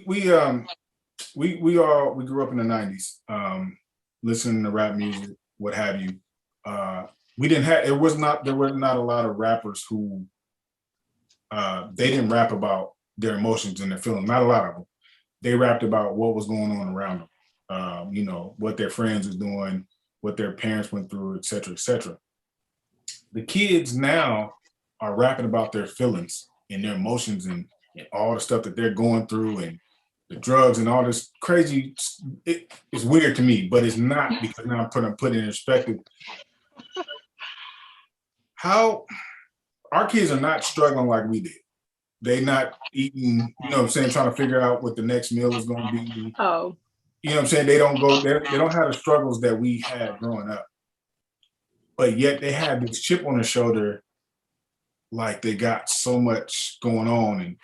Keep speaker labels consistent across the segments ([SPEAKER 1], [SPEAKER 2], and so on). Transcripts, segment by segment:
[SPEAKER 1] we grew up in the 90s, listening to rap music, what have you. We didn't have there were not a lot of rappers who they didn't rap about their emotions and their feelings. Not a lot of them. They rapped about what was going on around them. What their friends were doing, what their parents went through, et cetera, et cetera. The kids now are rapping about their feelings and their emotions and all the stuff that they're going through and the drugs and all this crazy. It's weird to me, but it's not, because now I'm putting in perspective how our kids are not struggling like we did. They not eating, you know what I'm saying, trying to figure out what the next meal is going to be.
[SPEAKER 2] Oh.
[SPEAKER 1] You know what I'm saying? They don't have the struggles that we had growing up. But yet they have this chip on their shoulder, like they got so much going on, and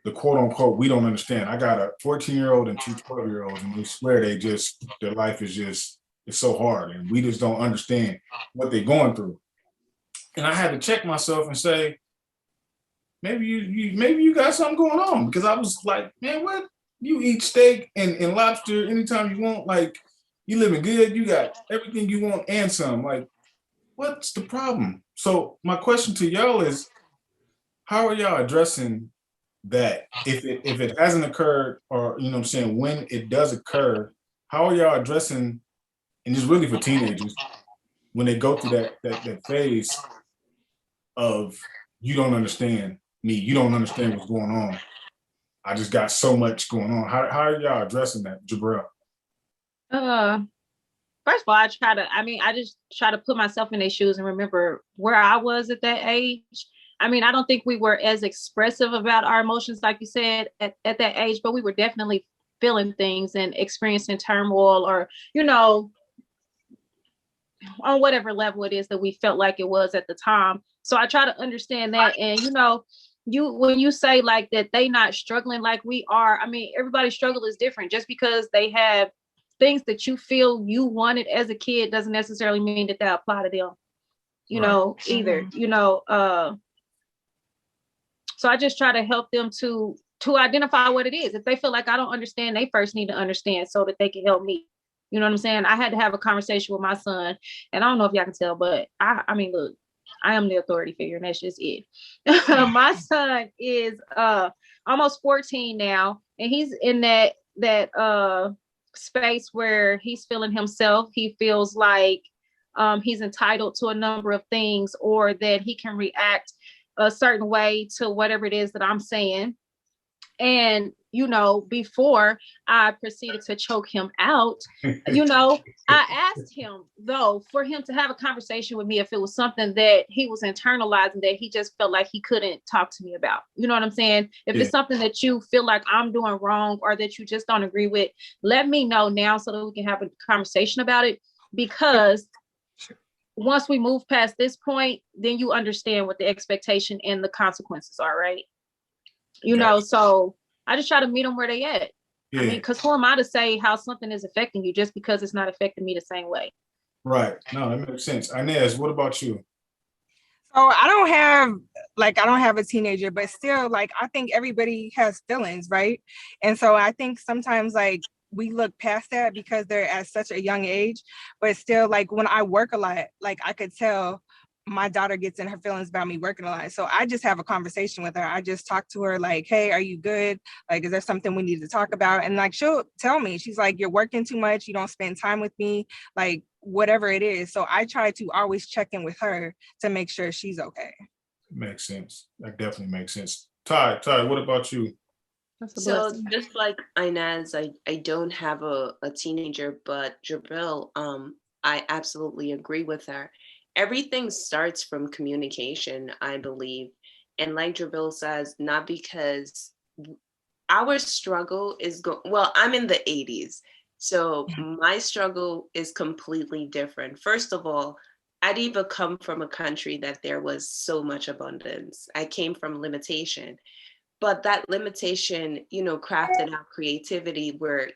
[SPEAKER 1] the quote unquote, we don't understand. I got a 14-year-old and two 12-year-olds, and they swear their life is just, it's so hard, and we just don't understand what they're going through. And I had to check myself and say, maybe you got something going on, because I was like, man, what? You eat steak and lobster anytime you want, like you living good, you got everything you want and some. Like, what's the problem? So my question to y'all is, how are y'all addressing that? If it hasn't occurred, or you know what I'm saying, when it does occur, how are y'all addressing, and it's really for teenagers, when they go through that phase of, you don't understand me, you don't understand what's going on. I just got so much going on. How are y'all addressing that, Jabril?
[SPEAKER 2] First of all, I just try to put myself in their shoes and remember where I was at that age. I mean, I don't think we were as expressive about our emotions, like you said, at that age, but we were definitely feeling things and experiencing turmoil, or, on whatever level it is that we felt like it was at the time. So I try to understand that. And, when you say like that they not struggling like we are, I mean, everybody's struggle is different. Just because they have things that you feel you wanted as a kid doesn't necessarily mean that apply to them, either, so I just try to help them to identify what it is. If they feel like I don't understand, they first need to understand so that they can help me. You know what I'm saying? I had to have a conversation with my son, and I don't know if y'all can tell, but I mean, look, I am the authority figure, and that's just it. My son is almost 14 now, and he's in that space where he's feeling himself. He feels like he's entitled to a number of things, or that he can react a certain way to whatever it is that I'm saying. And, before I proceeded to choke him out, I asked him, though, for him to have a conversation with me if it was something that he was internalizing, that he just felt like he couldn't talk to me about. You know what I'm saying? If it's something that you feel like I'm doing wrong, or that you just don't agree with, let me know now so that we can have a conversation about it. Because once we move past this point, then you understand what the expectation and the consequences are, right? So I just try to meet them where they at. Yeah. I mean, because who am I to say how something is affecting you just because it's not affecting me the same way?
[SPEAKER 1] Right. No, that makes sense. Inez, what about you?
[SPEAKER 3] So I don't have a teenager, but still, like, I think everybody has feelings, right? And so I think sometimes, like, we look past that because they're at such a young age, but still, like, when I work a lot, like, I could tell my daughter gets in her feelings about me working a lot. So I just have a conversation with her. I just talk to her like, hey, are you good? Like, is there something we need to talk about? And like, she'll tell me, she's like, you're working too much. You don't spend time with me, like whatever it is. So I try to always check in with her to make sure she's okay.
[SPEAKER 1] Makes sense. That definitely makes sense. Ty, what about you?
[SPEAKER 4] So just like Inez, I don't have a teenager, but Jabril, I absolutely agree with her. Everything starts from communication, I believe. And like Jabril says, not because our struggle is I'm in the 80s. So my struggle is completely different. First of all, I'd even come from a country that there was so much abundance. I came from limitation. But that limitation, crafted out creativity where,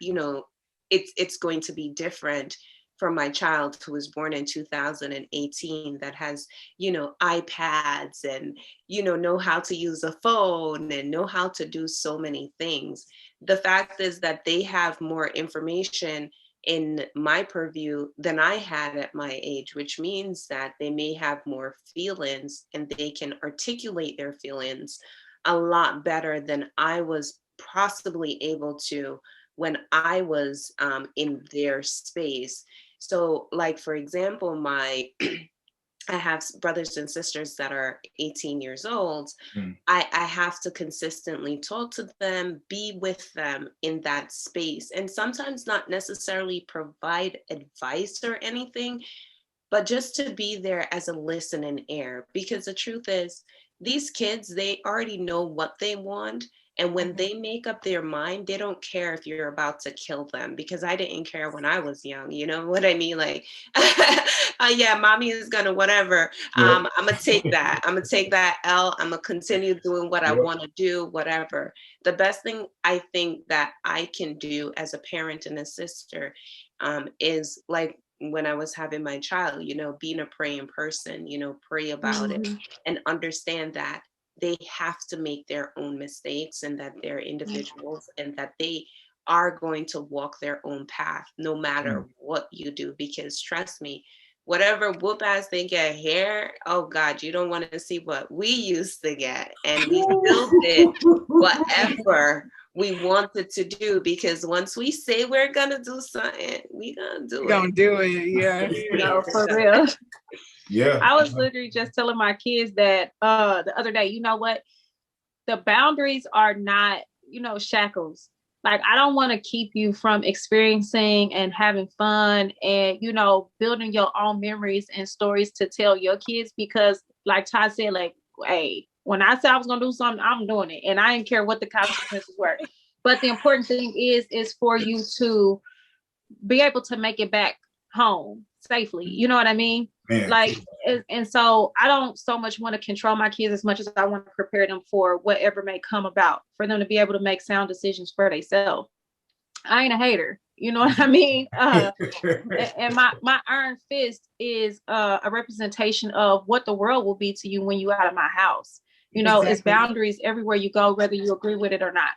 [SPEAKER 4] it's going to be different from my child who was born in 2018 that has, iPads and, know how to use a phone and know how to do so many things. the fact is that they have more information in my purview than I had at my age, which means that they may have more feelings and they can articulate their feelings a lot better than I was possibly able to when I was in their space. So, like, for example, I have brothers and sisters that are 18 years old. I have to consistently talk to them, be with them in that space, and sometimes not necessarily provide advice or anything, but just to be there as a listening ear. Because the truth is, these kids, they already know what they want. And when they make up their mind, they don't care if you're about to kill them, because I didn't care when I was young. You know what I mean? Like, yeah, mommy is gonna whatever.
[SPEAKER 1] Yep.
[SPEAKER 4] I'm gonna take that. I'm gonna take that L. I'm gonna continue doing what I
[SPEAKER 1] Yep.
[SPEAKER 4] want to do, whatever. The best thing I think that I can do as a parent and a sister is like when I was having my child, you know, being a praying person, you know, pray about it and understand that they have to make their own mistakes and that they're individuals and that they are going to walk their own path no matter what you do. Because trust me, whatever whoop ass they get here, oh God, you don't want to see what we used to get. And we still did whatever we wanted to do, because once we say we're gonna do something, we gonna do
[SPEAKER 3] We're gonna
[SPEAKER 4] it.
[SPEAKER 3] do it, yeah.
[SPEAKER 2] You know, for real.
[SPEAKER 1] Yeah.
[SPEAKER 2] I was literally just telling my kids that the other day, you know what? The boundaries are not, you know, shackles. Like, I don't want to keep you from experiencing and having fun and, you know, building your own memories and stories to tell your kids, because like Todd said, like, hey, when I said I was gonna do something, I'm doing it. And I didn't care what the consequences were. But the important thing is for you to be able to make it back home safely. You know what I mean?
[SPEAKER 1] Man.
[SPEAKER 2] Like, and so I don't so much want to control my kids as much as I want to prepare them for whatever may come about, for them to be able to make sound decisions for themselves. I ain't a hater. You know what I mean? And my iron fist is a representation of what the world will be to you when you out of my house. You know, it's boundaries everywhere you go, whether you agree with it or not.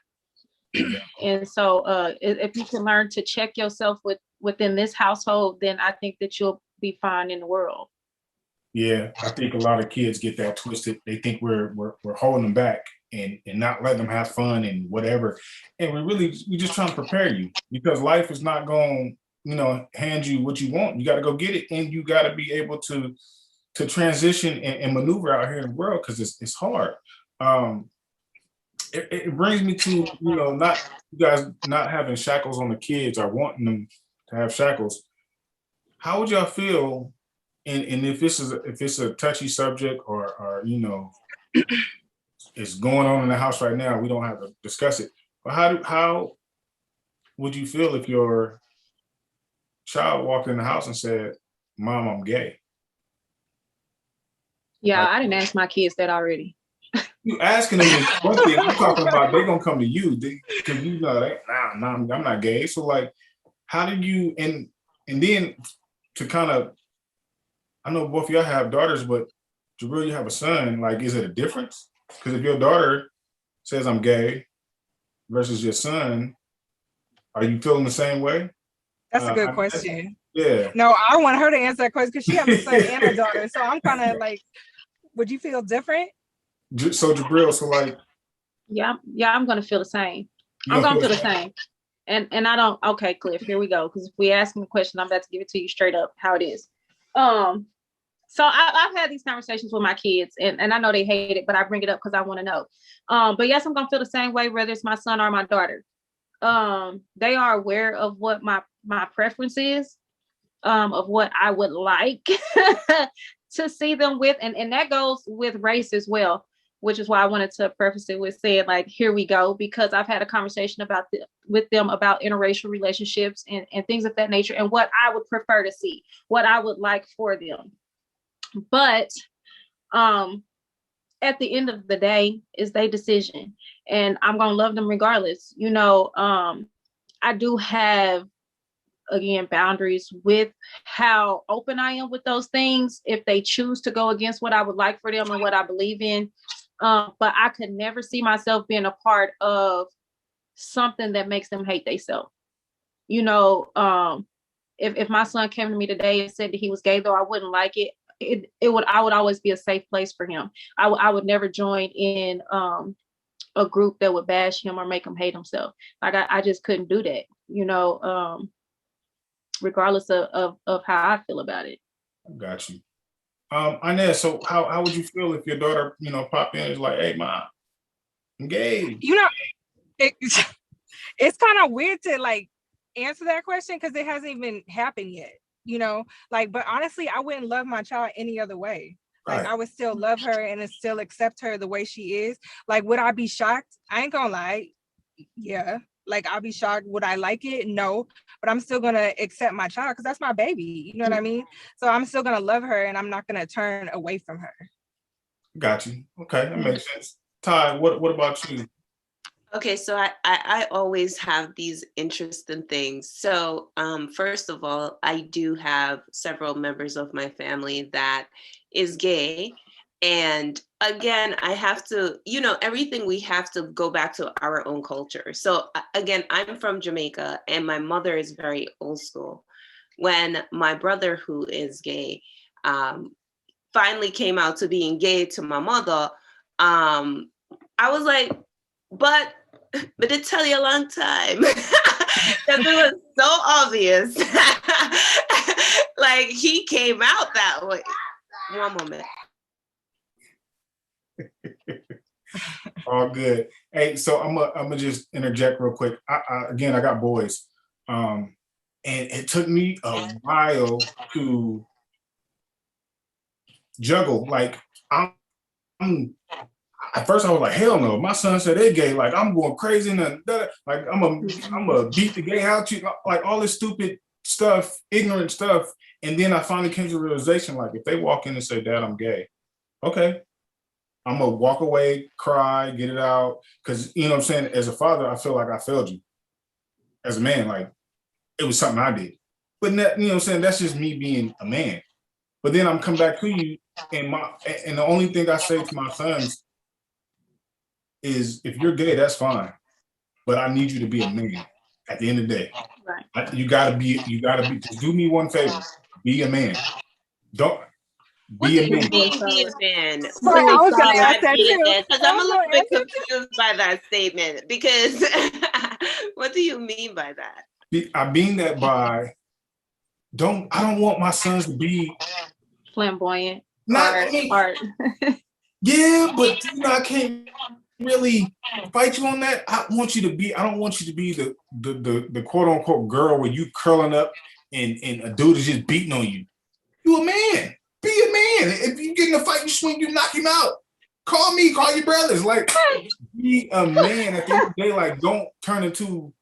[SPEAKER 2] And so if you can learn to check yourself within this household, then I think that you'll be fine in the world.
[SPEAKER 1] Yeah, I think a lot of kids get that twisted. They think we're holding them back and not letting them have fun and whatever. And we just trying to prepare you, because life is not going, you know, hand you what you want. You got to go get it, and you got to be able to transition and maneuver out here in the world, because it's hard. It brings me to, you know, not you guys not having shackles on the kids or wanting them to have shackles. How would y'all feel? And if it's a touchy subject, or you know, it's going on in the house right now, we don't have to discuss it. But how would you feel if your child walked in the house and said, "Mom, I'm gay"?
[SPEAKER 2] Yeah,
[SPEAKER 1] Like,
[SPEAKER 2] I didn't ask my kids that already.
[SPEAKER 1] you asking them is one thing. I'm talking about they gonna come to you, because you know I'm not gay. So like, how did you and then to kind of, I know both of y'all have daughters, but Jabril, you have a son. Like, is it a difference? Because if your daughter says I'm gay versus your son, are you feeling the same way?
[SPEAKER 3] That's a good question.
[SPEAKER 1] Yeah.
[SPEAKER 3] No, I want her to answer that question because she has a son and a daughter. So I'm kind of like, would you feel different?
[SPEAKER 1] So Jabril, so like,
[SPEAKER 2] yeah, I'm gonna feel the same. I'm gonna feel the same. And I don't. Okay, Cliff, here we go. Because if we ask me a question, I'm about to give it to you straight up how it is. So I've had these conversations with my kids, and I know they hate it, but I bring it up because I want to know. But yes, I'm gonna feel the same way, whether it's my son or my daughter. They are aware of what my preference is, of what I would like to see them with, and that goes with race as well, which is why I wanted to preface it with saying, like, here we go, because I've had a conversation with them about interracial relationships and things of that nature, and what I would prefer to see, what I would like for them. But at the end of the day, it's their decision, and I'm gonna love them regardless. You know, I do have, again, boundaries with how open I am with those things if they choose to go against what I would like for them and what I believe in. But I could never see myself being a part of something that makes them hate themselves. You know, if my son came to me today and said that he was gay, though I wouldn't like it, I would always be a safe place for him. I would never join in a group that would bash him or make him hate himself. Like I just couldn't do that, you know, regardless of how I feel about it.
[SPEAKER 1] Got you. Inez, so how would you feel if your daughter, pop in and is like, hey, mom, I'm gay?
[SPEAKER 3] You know, it's kind of weird to like answer that question because it hasn't even happened yet, but honestly, I wouldn't love my child any other way. Like, I would still love her and still accept her the way she is. Like, would I be shocked? I ain't gonna lie. Yeah. Like, I'll be shocked. Would I like it? No. But I'm still gonna accept my child because that's my baby. You know what I mean? So I'm still gonna love her and I'm not gonna turn away from her.
[SPEAKER 1] Got you. Okay, that makes sense. Ty, what about you?
[SPEAKER 4] Okay, so I always have these interesting things. So first of all, I do have several members of my family that is gay. And again, I have to, everything we have to go back to our own culture. So again, I'm from Jamaica and my mother is very old school. When my brother, who is gay, finally came out to being gay to my mother, I was like, but it tell you a long time because it was so obvious. Like he came out that way. One moment.
[SPEAKER 1] All good. Hey, so I'm gonna just interject real quick. I got boys, and it took me a while to juggle. Like I'm at first I was like, hell no. My son said they gay. Like I'm going crazy and like I'm a beat the gay out you, like all this stupid stuff, ignorant stuff. And then I finally came to the realization, like if they walk in and say, Dad, I'm gay, okay. I'm gonna walk away, cry, get it out. Cause you know what I'm saying? As a father, I feel like I failed you. As a man, like it was something I did. But that, you know what I'm saying? That's just me being a man. But then I'm come back to you and the only thing I say to my sons is if you're gay, that's fine. But I need you to be a man at the end of the day.
[SPEAKER 2] Right.
[SPEAKER 1] You gotta be, just do me one favor. Be a man. Don't
[SPEAKER 4] What
[SPEAKER 1] be
[SPEAKER 4] do
[SPEAKER 1] a
[SPEAKER 4] you
[SPEAKER 1] man.
[SPEAKER 4] mean be a man?
[SPEAKER 3] So I was gonna ask that too.
[SPEAKER 4] Because I'm a little bit confused by that statement. Because what do you mean by that?
[SPEAKER 1] I mean that by I don't want my sons to be
[SPEAKER 2] Flamboyant.
[SPEAKER 1] not
[SPEAKER 2] art.
[SPEAKER 1] Yeah, but I can't really fight you on that. I don't want you to be the quote unquote girl where you curling up and a dude is just beating on you. You a man. Be a man. If you get in a fight, you swing, you knock him out. Call me, call your brothers. Like, be a man at the end of the day. Like, don't turn into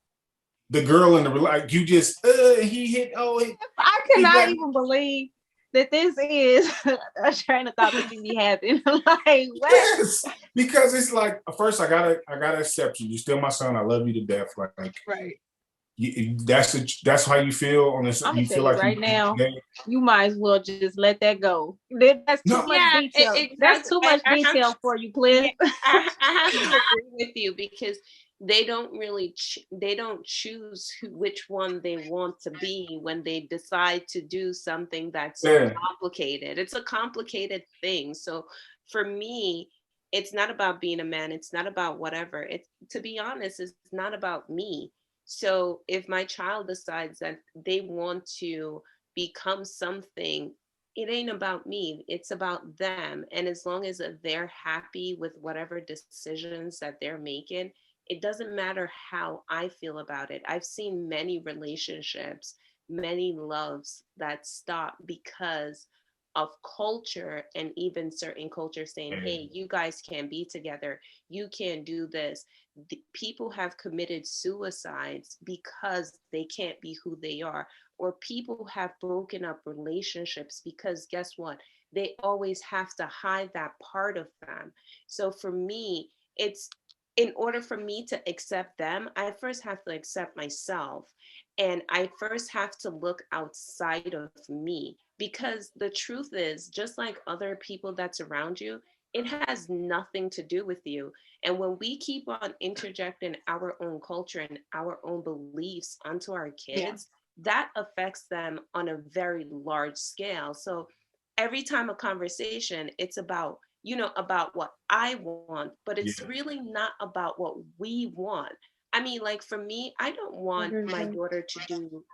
[SPEAKER 1] the girl in the, like, you just, he hit,
[SPEAKER 2] I cannot even believe that this is a train of thought that you be having. Like, what?
[SPEAKER 1] Yes, because it's like, first I gotta accept you. You're still my son. I love you to death. Like,
[SPEAKER 3] right.
[SPEAKER 1] That's how you feel on this.
[SPEAKER 2] I'm
[SPEAKER 1] you
[SPEAKER 2] gonna
[SPEAKER 1] feel
[SPEAKER 2] tell
[SPEAKER 1] like
[SPEAKER 2] you right now, you might as well just let that go. That's too much detail.
[SPEAKER 4] Exactly.
[SPEAKER 2] That's too much detail for you, Cliff.
[SPEAKER 4] I have to agree with you because they don't really they don't choose which one they want to be when they decide to do something that's so complicated. It's a complicated thing. So for me, it's not about being a man. It's not about whatever. It's, to be honest, it's not about me. So if my child decides that they want to become something, it ain't about me, it's about them. And as long as they're happy with whatever decisions that they're making, it doesn't matter how I feel about it. I've seen many relationships, many loves that stop because of culture, and even certain cultures saying, hey, you guys can't be together, you can't do this. People have committed suicides because they can't be who they are, or people have broken up relationships because guess what, they always have to hide that part of them. So for me, it's, in order for me to accept them, I first have to accept myself. And I first have to look outside of me, because the truth is, just like other people that's around you, it has nothing to do with you. And when we keep on interjecting our own culture and our own beliefs onto our
[SPEAKER 2] Yeah.
[SPEAKER 4] kids, that affects them on a very large scale. So every time a conversation, it's about, about what I want, but it's
[SPEAKER 1] Yeah.
[SPEAKER 4] really not about what we want. I mean, like for me, I don't want my
[SPEAKER 2] Mhm.
[SPEAKER 4] daughter to do,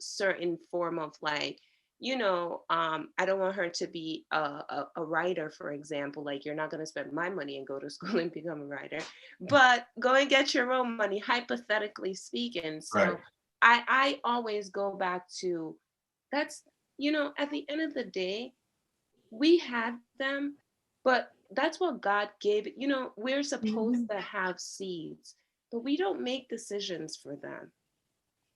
[SPEAKER 4] certain form of like, I don't want her to be a writer, for example. Like, you're not going to spend my money and go to school and become a writer, but go and get your own money, hypothetically speaking.
[SPEAKER 1] Right.
[SPEAKER 4] So I always go back to that's, at the end of the day, we had them, but that's what God gave. We're supposed
[SPEAKER 2] Mhm.
[SPEAKER 4] to have seeds, but we don't make decisions for them.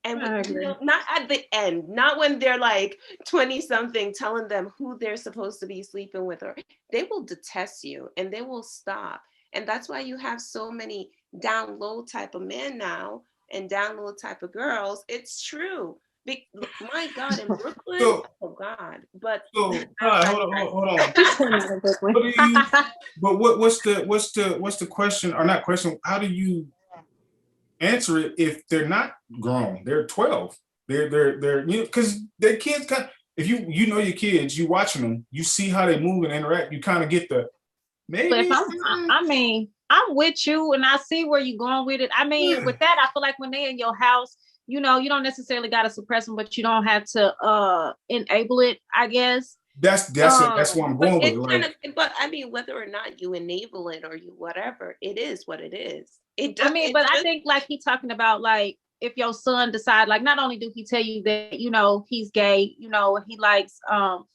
[SPEAKER 4] And
[SPEAKER 2] I agree.
[SPEAKER 4] not at the end, not when they're like 20 something, telling them who they're supposed to be sleeping with, or they will detest you and they will stop. And that's why you have so many down low type of men now and down low type of girls. It's true. My God, in Brooklyn,
[SPEAKER 1] So,
[SPEAKER 4] oh God. But
[SPEAKER 1] so,
[SPEAKER 4] I,
[SPEAKER 1] all right,
[SPEAKER 4] I,
[SPEAKER 1] hold on.
[SPEAKER 2] She's still not a good one.
[SPEAKER 1] What do you? But what's the question or not question? How do you answer it if they're not grown? They're 12. They're because they're kids. If you know your kids, you watching them, you see how they move and interact. You kind of get the
[SPEAKER 2] But if
[SPEAKER 1] maybe.
[SPEAKER 2] I mean, I'm with you and I see where you're going with it. I mean,
[SPEAKER 1] Yeah.
[SPEAKER 2] with that, I feel like when they're in your house, you don't necessarily got to suppress them, but you don't have to enable it, I guess.
[SPEAKER 1] That's where I'm
[SPEAKER 4] but
[SPEAKER 1] going with
[SPEAKER 4] it
[SPEAKER 1] it.
[SPEAKER 4] kind
[SPEAKER 1] Like,
[SPEAKER 4] of, but I mean, whether or not you enable it or you whatever, it is what it is. It
[SPEAKER 2] I
[SPEAKER 4] does.
[SPEAKER 2] mean,
[SPEAKER 4] It
[SPEAKER 2] but I
[SPEAKER 4] just
[SPEAKER 2] think like he talking about like if your son decide like not only do he tell you that he's gay, he likes other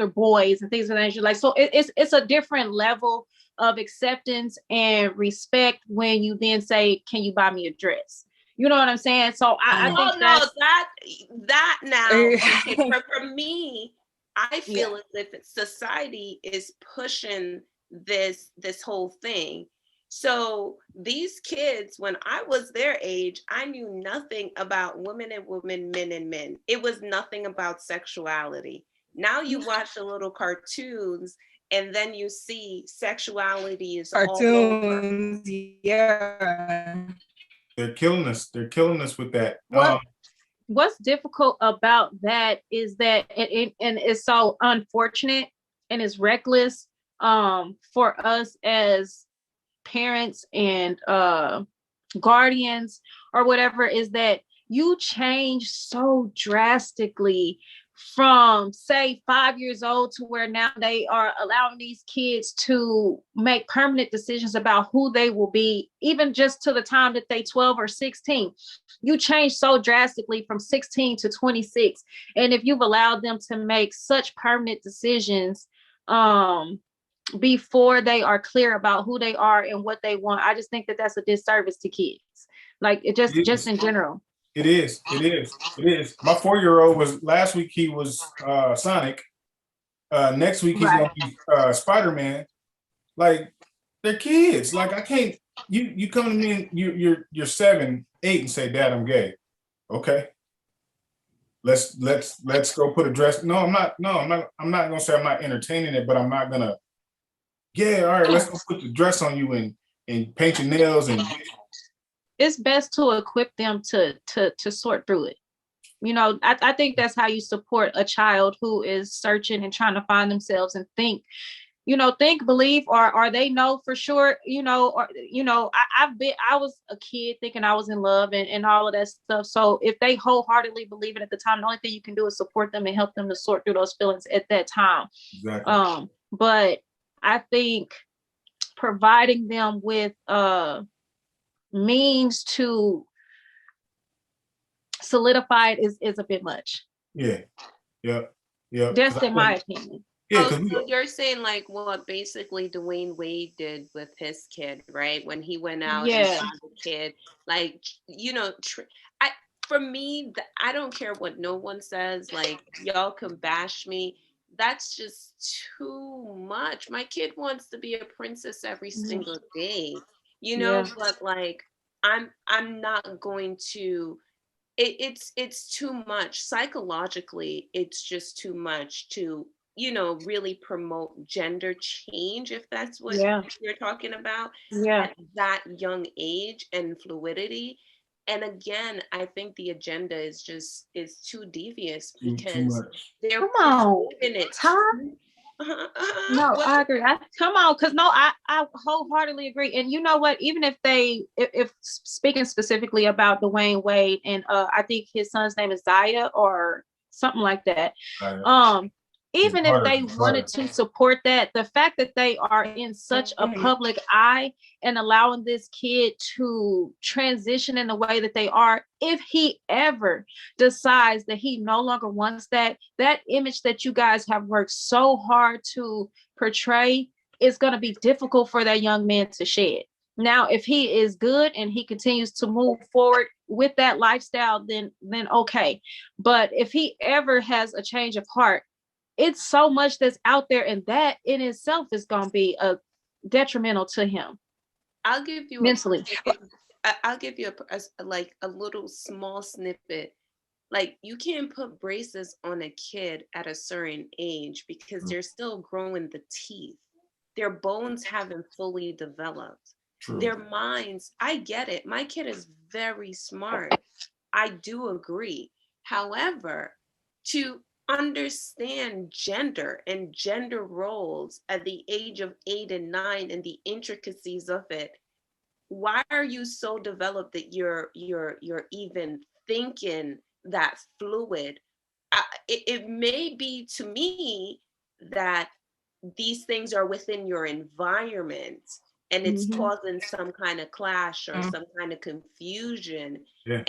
[SPEAKER 2] boys and things of that nature. Like so it's a different level of acceptance and respect when you then say, "Can you buy me a dress?" You know what I'm saying? So I think
[SPEAKER 4] oh no,
[SPEAKER 2] that's
[SPEAKER 4] that now, okay, for me, I
[SPEAKER 2] yeah.
[SPEAKER 4] feel as if society is pushing this whole thing. So these kids, when I was their age, I knew nothing about women and women, men and men. It was nothing about sexuality. Now you watch the little cartoons and then you see sexuality is all over.
[SPEAKER 3] Cartoons, yeah.
[SPEAKER 1] they're killing us. They're killing us with that.
[SPEAKER 2] What's difficult about that is that and it's so unfortunate and it's reckless for us as parents and guardians or whatever is that you change so drastically from say 5 years old to where now they are allowing these kids to make permanent decisions about who they will be, even just to the time that they 12 or 16. You change so drastically from 16 to 26. And if you've allowed them to make such permanent decisions before they are clear about who they are and what they want, I just think that that's a disservice to kids. Like it
[SPEAKER 1] It
[SPEAKER 2] just
[SPEAKER 1] is.
[SPEAKER 2] in general.
[SPEAKER 1] It is. It is. It is. My 4-year-old was last week. He was Sonic. Next week he's
[SPEAKER 2] Right.
[SPEAKER 1] gonna be Spider-Man. Like they're kids. Like I can't. You come to me and you're 7, 8 and say, "Dad, I'm gay." Okay, let's go put a dress. No, I'm not. No, I'm not. I'm not gonna say I'm not entertaining it, but I'm not gonna. Yeah, all right. Let's go put the dress on you and paint your nails and
[SPEAKER 2] It's best to equip them to sort through it. I think that's how you support a child who is searching and trying to find themselves and think, believe, or they know for sure, I was a kid thinking I was in love and all of that stuff. So if they wholeheartedly believe it at the time, the only thing you can do is support them and help them to sort through those feelings at that time.
[SPEAKER 1] exactly.
[SPEAKER 2] But I think providing them with means to solidify it is a bit much.
[SPEAKER 1] Yeah. Yep. Yep.
[SPEAKER 2] That's in my opinion.
[SPEAKER 1] Yeah,
[SPEAKER 4] Oh,
[SPEAKER 1] because
[SPEAKER 4] so you're saying like what basically Dwayne Wade did with his kid, right? When he went out and
[SPEAKER 2] Yeah.
[SPEAKER 4] saw the kid, like I for me, I don't care what no one says. Like y'all can bash me. That's just too much. My kid wants to be a princess every single day,
[SPEAKER 2] Yeah.
[SPEAKER 4] But like I'm not going to. It's too much psychologically. It's just too much to really promote gender change, if that's what
[SPEAKER 2] Yeah.
[SPEAKER 4] you're talking about,
[SPEAKER 2] Yeah.
[SPEAKER 4] at that young age, and fluidity. And again, I think the agenda is too devious,
[SPEAKER 1] Too
[SPEAKER 4] because
[SPEAKER 1] much.
[SPEAKER 4] they're
[SPEAKER 2] Come on,
[SPEAKER 4] promoting it
[SPEAKER 2] Tom.
[SPEAKER 4] too.
[SPEAKER 2] No,
[SPEAKER 4] What?
[SPEAKER 2] I agree. Come on, because no, I wholeheartedly agree. And you know what? Even if speaking specifically about Dwayne Wade, and I think his son's name is Zaya or something like that.
[SPEAKER 1] Right.
[SPEAKER 2] Even if they wanted to support that, the fact that they are in such a public eye and allowing this kid to transition in the way that they are, if he ever decides that he no longer wants that image that you guys have worked so hard to portray, is going to be difficult for that young man to shed. Now, if he is good and he continues to move forward with that lifestyle, then okay. But if he ever has a change of heart, it's so much that's out there, and that in itself is going to be a detrimental to him.
[SPEAKER 4] I'll give you
[SPEAKER 2] mentally.
[SPEAKER 4] I'll give you like a little small snippet. Like, you can't put braces on a kid at a certain age because they're still growing the teeth. Their bones haven't fully developed.
[SPEAKER 1] True.
[SPEAKER 4] Their minds, I get it. My kid is very smart. I do agree. However, to understand gender and gender roles at the age of 8 and 9 and the intricacies of it, why are you so developed that you're even thinking that fluid? It may be, to me, that these things are within your environment and it's causing some kind of clash or some kind of confusion.
[SPEAKER 1] Yeah.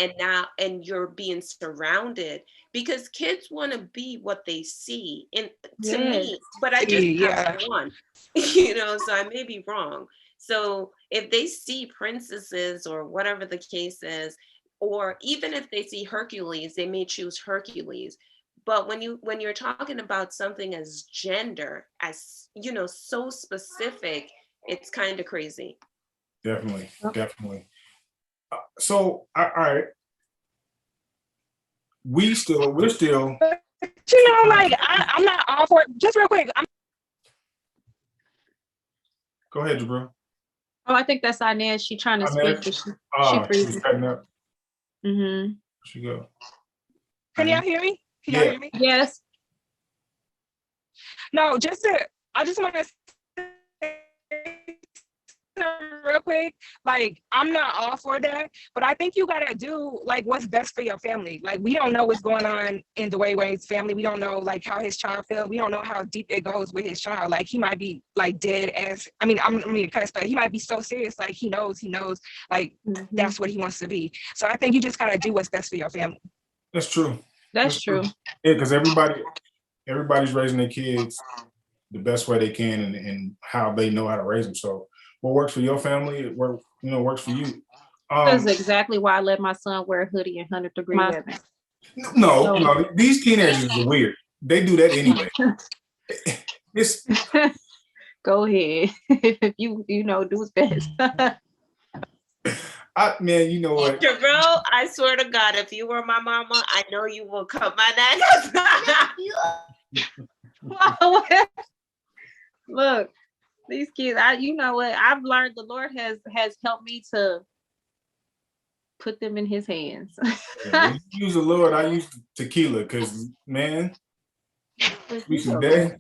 [SPEAKER 4] And you're being surrounded, because kids want to be what they see. And to me, but I just have one, so I may be wrong. So if they see princesses or whatever the case is, or even if they see Hercules, they may choose Hercules. But when you're talking about something as gender, as so specific, it's kind of crazy.
[SPEAKER 1] Definitely. So, all right, we're still.
[SPEAKER 3] Like I'm not all for it. Just real quick.
[SPEAKER 1] Go ahead, Jabril.
[SPEAKER 2] Oh, I think that's Inez. She's trying to speak, but she freezes.
[SPEAKER 1] She's cutting up.
[SPEAKER 2] She
[SPEAKER 1] go.
[SPEAKER 3] Can y'all hear me? Can y'all hear me?
[SPEAKER 2] Yes.
[SPEAKER 3] No, I just want to say real quick, like, I'm not all for that, but I think you gotta do like what's best for your family. Like, we don't know what's going on in Dwayne Wade's family. We don't know like how his child feels. We don't know how deep it goes with his child. Like, he might be like dead as, I'm gonna cuss, but he might be so serious, like he knows like that's what he wants to be. So I think you just gotta do what's best for your family.
[SPEAKER 1] That's true.
[SPEAKER 2] That's true.
[SPEAKER 1] Yeah, because everybody's raising their kids the best way they can and how they know how to raise them. So what works for your family, it works for you.
[SPEAKER 2] That's exactly why I let my son wear a hoodie in 100-degree weather.
[SPEAKER 1] No, these teenagers are weird. They do that anyway.
[SPEAKER 2] Go ahead. If you do what's best.
[SPEAKER 1] Man, you know what?
[SPEAKER 4] Jabril, I swear to God, if you were my mama, I know you will cut my neck.
[SPEAKER 2] Look, these kids, you know what? I've learned the Lord has helped me to put them in his hands.
[SPEAKER 1] Yeah, you use the Lord, I use tequila, because, man, we some dead.